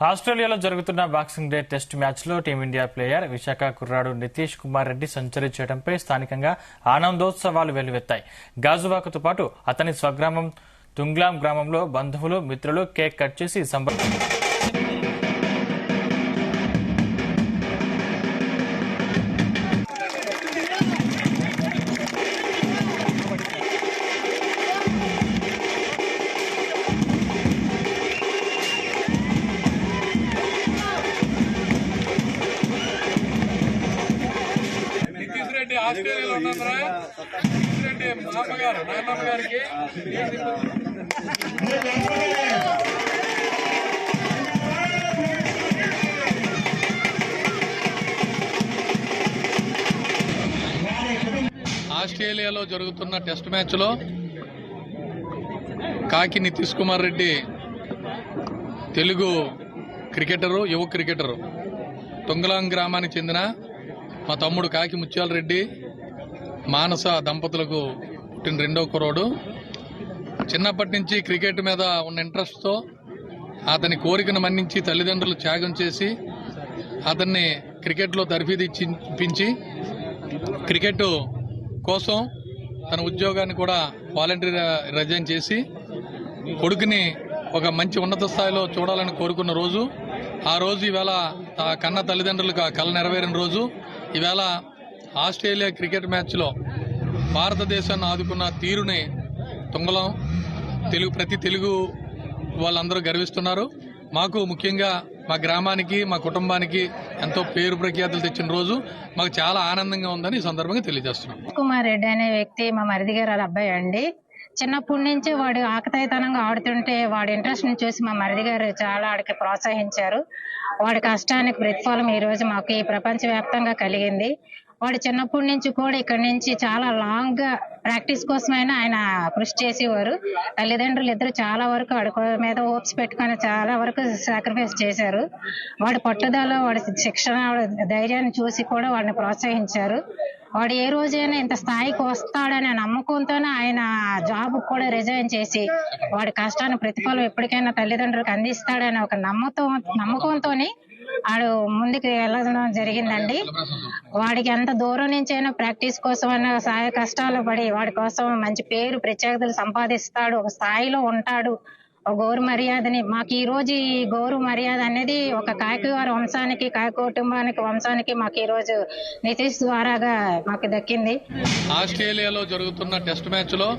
ఆస్ట్రేలియాలో జరుగుతున్న boxing day test మ్యాచ్లో టీమిండియా ప్లేయర్ విశాఖ కుర్రాడు నితీష్ కుమార్ రెడ్డి సెంచరీ చేయడంపై స్థానికంగా ఆనందోత్సవాలు వెల్లువెత్తాయి. గాజువాకతో పాటు అతని స్వగ్రామం తుంగ్లాం గ్రామంలో బంధువులు, మిత్రులు కేక్ కట్ చేసి ఆస్ట్రేలియాలో ఉన్నారా? నాన్నగారికి ఆస్ట్రేలియాలో జరుగుతున్న టెస్ట్ మ్యాచ్లో కాకి నితీష్ కుమార్ రెడ్డి తెలుగు క్రికెటరు, యువ క్రికెటరు, తుంగలాం గ్రామానికి చెందిన మా తమ్ముడు కాకి ముత్యాల రెడ్డి మానస దంపతులకు పుట్టిన రెండో కుర్రోడు. చిన్నప్పటి నుంచి క్రికెట్ మీద ఉన్న ఇంట్రెస్ట్తో అతని కోరికను మన్నించి తల్లిదండ్రులు త్యాగం చేసి అతన్ని క్రికెట్లో తర్ఫీదిచ్చి క్రికెట్ కోసం తన ఉద్యోగాన్ని కూడా వాలంటీర్ రిజైన్ చేసి కొడుకుని ఒక మంచి ఉన్నత స్థాయిలో చూడాలని కోరుకున్న రోజు. ఆ రోజు ఈవేళ కన్న తల్లిదండ్రులకు ఆ కళ నెరవేరిన రోజు. ఈవేళ ఆస్ట్రేలియా క్రికెట్ మ్యాచ్లో భారతదేశాన్ని ఆదుకున్న తీరుని తుంగలం ప్రతి తెలుగు వాళ్ళందరూ గర్విస్తున్నారు. మాకు ముఖ్యంగా మా గ్రామానికి, మా కుటుంబానికి ఎంతో పేరు ప్రఖ్యాతులు తెచ్చిన రోజు. మాకు చాలా ఆనందంగా ఉందని ఈ సందర్భంగా తెలియజేస్తున్నాం. కుమార్ రెడ్డి అనే వ్యక్తి మా మరిది గారు అబ్బాయి అండి. చిన్నప్పటి నుంచి వాడు ఆకతాయితనంగా ఆడుతుంటే వాడి ఇంట్రెస్ట్ ని చూసి మా మరిది గారు చాలా వాడికి ప్రోత్సహించారు. వాడి కష్టానికి ప్రతిఫలం ఈ రోజు మాకు ఈ ప్రపంచ వ్యాప్తంగా కలిగింది. వాడు చిన్నప్పటి నుంచి కూడా ఇక్కడి నుంచి చాలా లాంగ్ గా ప్రాక్టీస్ కోసమైనా ఆయన కృషి చేసేవారు. తల్లిదండ్రులు ఇద్దరు చాలా వరకు వాడి మీద హోప్స్ పెట్టుకొని చాలా వరకు సాక్రిఫైస్ చేశారు. వాడి పట్టుదల, వాడి శిక్షణ, ధైర్యాన్ని చూసి కూడా వాడిని ప్రోత్సహించారు. వాడు ఏ రోజైనా ఇంత స్థాయికి వస్తాడనే నమ్మకంతోనే ఆయన జాబ్ కూడా రిజైన్ చేసి వాడి కష్టాన్ని ప్రతిఫలం ఎప్పటికైనా తల్లిదండ్రులకు అందిస్తాడనే ఒక నమ్మకంతోనే వాడు ముందుకు వెళ్ళడం జరిగిందండి. వాడికి ఎంత దూరం నుంచైనా ప్రాక్టీస్ కోసం అన్న సహాయ కష్టాలు పడి వాడి కోసం మంచి పేరు ప్రత్యేకతలు సంపాదిస్తాడు, ఒక స్థాయిలో ఉంటాడు. ఒక గౌరవ మర్యాదని మాకు ఈ రోజు ఈ గౌరవ మర్యాద అనేది ఒక కాకి వారి వంశానికి, కాకి కుటుంబానికి, వంశానికి మాకు ఈ రోజు నితీష్ ద్వారాగా మాకు దక్కింది. ఆస్ట్రేలియాలో జరుగుతున్న టెస్ట్ మ్యాచ్ లో